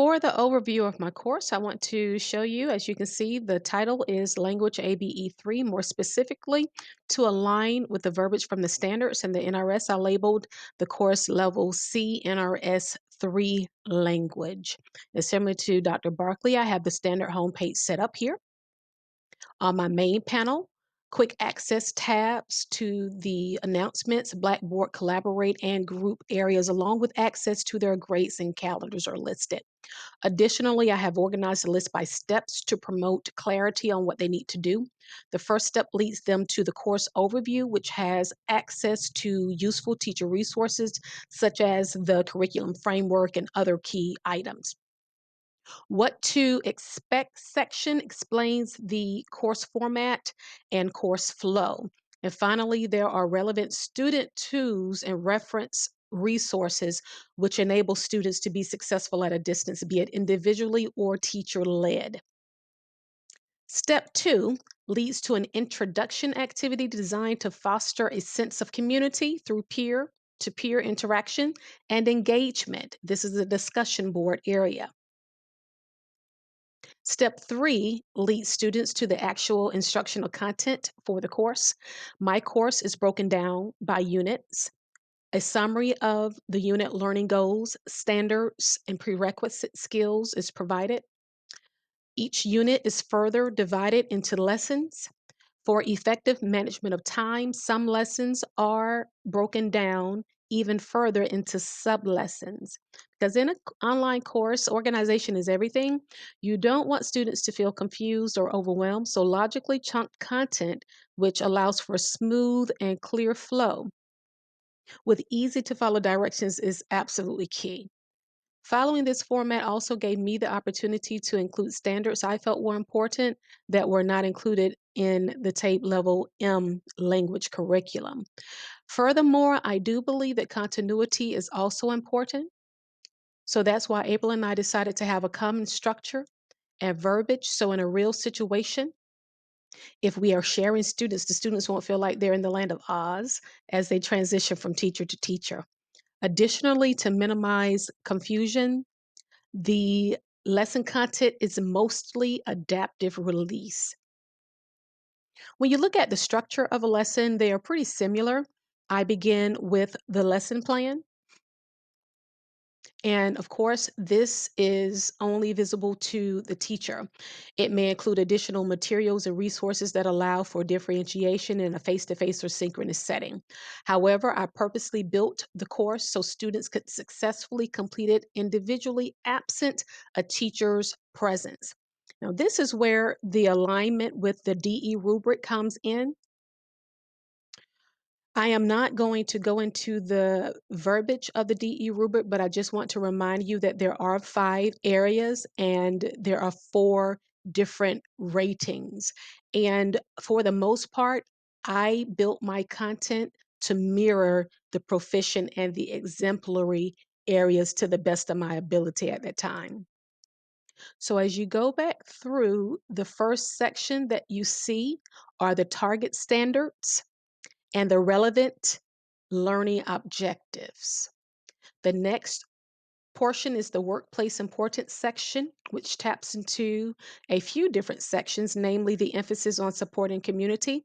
For the overview of my course, I want to show you, as you can see, the title is Language ABE 3, more specifically to align with the verbiage from the standards and the NRS. I labeled the course level C NRS 3 language. It's similar to Dr. Barkley. I have the standard homepage set up here. On my main panel, quick access tabs to the announcements, Blackboard, Collaborate, and group areas, along with access to their grades and calendars are listed. Additionally, I have organized the list by steps to promote clarity on what they need to do. The first step leads them to the course overview, which has access to useful teacher resources such as the curriculum framework and other key items. What to expect section explains the course format and course flow. And finally, there are relevant student tools and reference resources which enable students to be successful at a distance, be it individually or teacher led. Step 2 leads to an introduction activity designed to foster a sense of community through peer to peer interaction and engagement. This is a discussion board area. Step 3 leads students to the actual instructional content for the course. My course is broken down by units. A summary of the unit learning goals, standards, and prerequisite skills is provided. Each unit is further divided into lessons. For effective management of time, some lessons are broken down even further into sub-lessons. Because in an online course, organization is everything. You don't want students to feel confused or overwhelmed, so logically chunked content, which allows for smooth and clear flow with easy to follow directions, is absolutely key. Following this format also gave me the opportunity to include standards I felt were important that were not included in the tape level M language curriculum. Furthermore, I do believe that continuity is also important. So that's why April and I decided to have a common structure and verbiage. So in a real situation, if we are sharing students, the students won't feel like they're in the land of Oz as they transition from teacher to teacher. Additionally, to minimize confusion, the lesson content is mostly adaptive release. When you look at the structure of a lesson, they are pretty similar. I begin with the lesson plan. And of course, this is only visible to the teacher. It may include additional materials and resources that allow for differentiation in a face-to-face or synchronous setting. However, I purposely built the course so students could successfully complete it individually, absent a teacher's presence. Now, this is where the alignment with the DE rubric comes in. I am not going to go into the verbiage of the DE rubric, but I just want to remind you that there are 5 areas and there are 4 different ratings. And for the most part, I built my content to mirror the proficient and the exemplary areas to the best of my ability at that time. So as you go back through, the first section that you see are the target standards and the relevant learning objectives. The next portion is the workplace importance section, which taps into a few different sections, namely the emphasis on supporting community,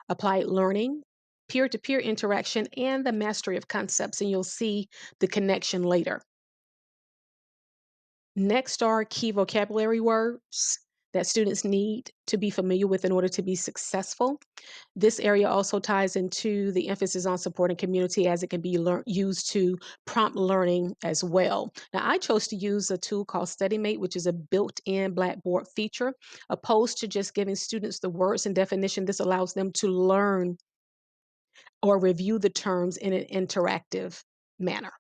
applied learning, peer-to-peer interaction, and the mastery of concepts, and you'll see the connection later. Next are key vocabulary words that students need to be familiar with in order to be successful. This area also ties into the emphasis on supporting community as it can be used to prompt learning as well. Now, I chose to use a tool called StudyMate, which is a built-in Blackboard feature. Opposed to just giving students the words and definition, this allows them to learn or review the terms in an interactive manner.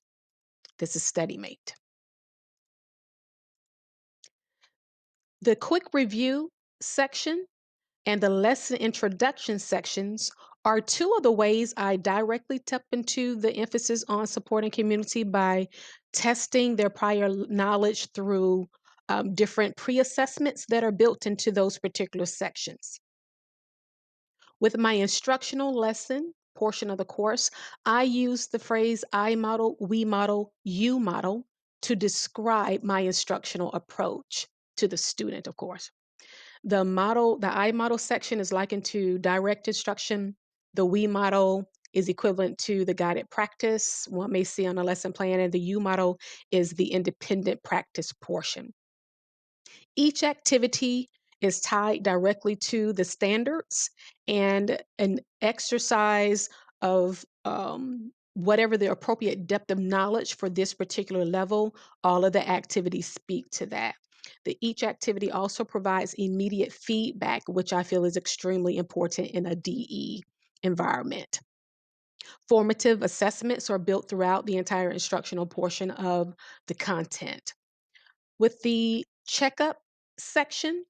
This is StudyMate. The quick review section and the lesson introduction sections are 2 of the ways I directly tap into the emphasis on supporting community by testing their prior knowledge through different pre-assessments that are built into those particular sections. With my instructional lesson portion of the course, I use the phrase I model, we model, you model to describe my instructional approach to the student, of course. The I model section is likened to direct instruction. The we model is equivalent to the guided practice one may see on a lesson plan, and the you model is the independent practice portion. Each activity is tied directly to the standards and an exercise of whatever the appropriate depth of knowledge for this particular level. All of the activities speak to that. Each activity also provides immediate feedback, which I feel is extremely important in a DE environment. Formative assessments are built throughout the entire instructional portion of the content. With the checkup section,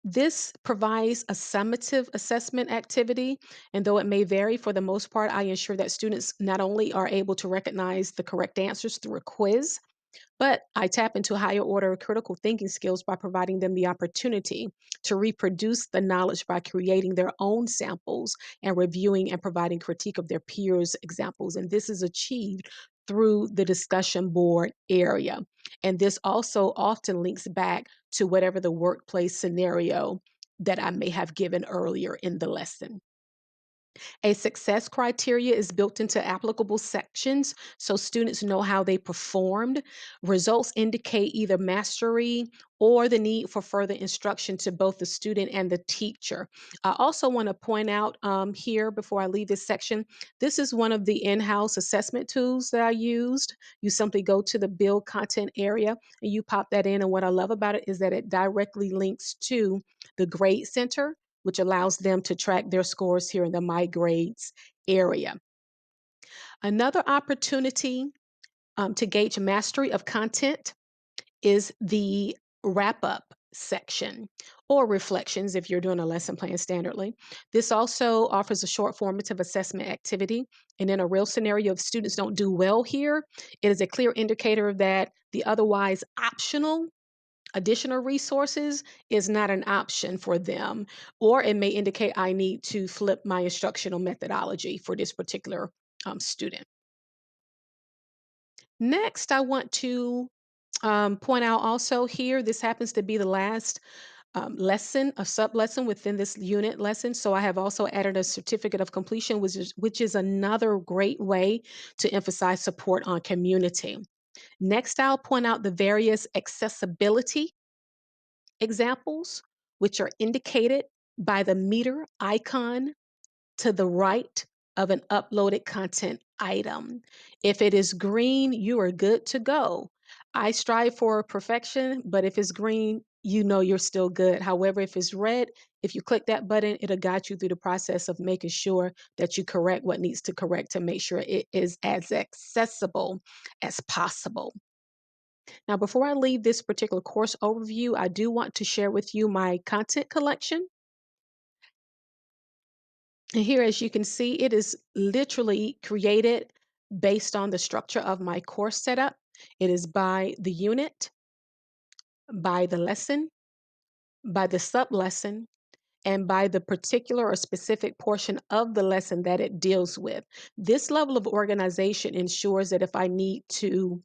this provides a summative assessment activity, and though it may vary, for the most part, I ensure that students not only are able to recognize the correct answers through a quiz, but I tap into higher order critical thinking skills by providing them the opportunity to reproduce the knowledge by creating their own samples and reviewing and providing critique of their peers' examples. And this is achieved through the discussion board area. And this also often links back to whatever the workplace scenario that I may have given earlier in the lesson. A success criteria is built into applicable sections so students know how they performed. Results indicate either mastery or the need for further instruction to both the student and the teacher. I also want to point out here before I leave this section, this is one of the in-house assessment tools that I used. You simply go to the build content area and you pop that in. And what I love about it is that it directly links to the grade center, which allows them to track their scores here in the My Grades area. Another opportunity to gauge mastery of content is the wrap up section or reflections if you're doing a lesson plan standardly. This also offers a short formative assessment activity. And in a real scenario, if students don't do well here, it is a clear indicator that the otherwise optional additional resources is not an option for them, or it may indicate I need to flip my instructional methodology for this particular student. Next, I want to point out also here, this happens to be the last lesson, a sub lesson within this unit lesson. So I have also added a certificate of completion, which is another great way to emphasize support on community. Next, I'll point out the various accessibility examples, which are indicated by the meter icon to the right of an uploaded content item. If it is green, you are good to go. I strive for perfection, but if it's green, you know you're still good. However, if it's red, if you click that button, it'll guide you through the process of making sure that you correct what needs to correct to make sure it is as accessible as possible. Now, before I leave this particular course overview, I do want to share with you my content collection. And here, as you can see, it is literally created based on the structure of my course setup. It is by the unit, by the lesson, by the sub lesson, and by the particular or specific portion of the lesson that it deals with. This level of organization ensures that if I need to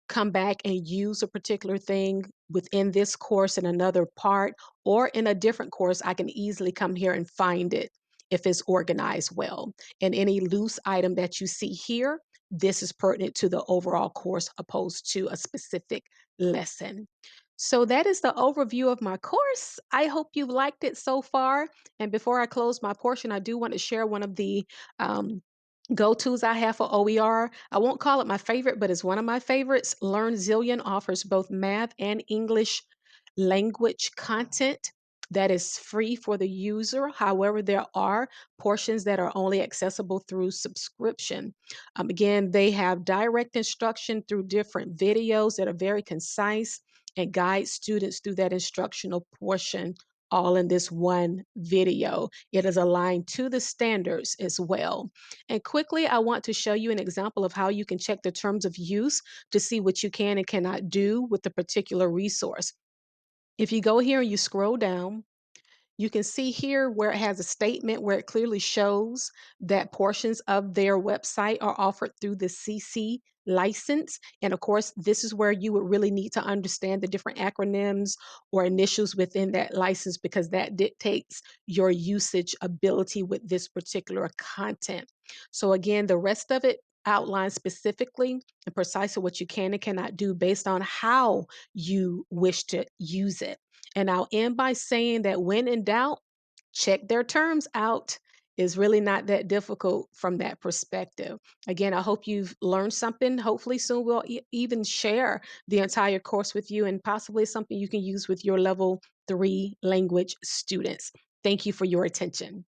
come back and use a particular thing within this course in another part or in a different course, I can easily come here and find it if it's organized well. And any loose item that you see here, this is pertinent to the overall course opposed to a specific lesson. So that is the overview of my course. I hope you've liked it so far. And before I close my portion, I do want to share one of the go-tos I have for OER. I won't call it my favorite, but it's one of my favorites. Learn Zillion offers both math and English language content that is free for the user. However, there are portions that are only accessible through subscription. Again, they have direct instruction through different videos that are very concise and guide students through that instructional portion all in this one video. It is aligned to the standards as well. And quickly, I want to show you an example of how you can check the terms of use to see what you can and cannot do with the particular resource. If you go here and you scroll down, You can see here where it has a statement where it clearly shows that portions of their website are offered through the CC license. And of course, this is where you would really need to understand the different acronyms or initials within that license because that dictates your usage ability with this particular content. So, again, the rest of it outlines specifically and precisely what you can and cannot do based on how you wish to use it. And I'll end by saying that when in doubt, check their terms out. Is really not that difficult from that perspective. Again, I hope you've learned something. Hopefully, soon we'll even share the entire course with you and possibly something you can use with your level 3 language students. Thank you for your attention.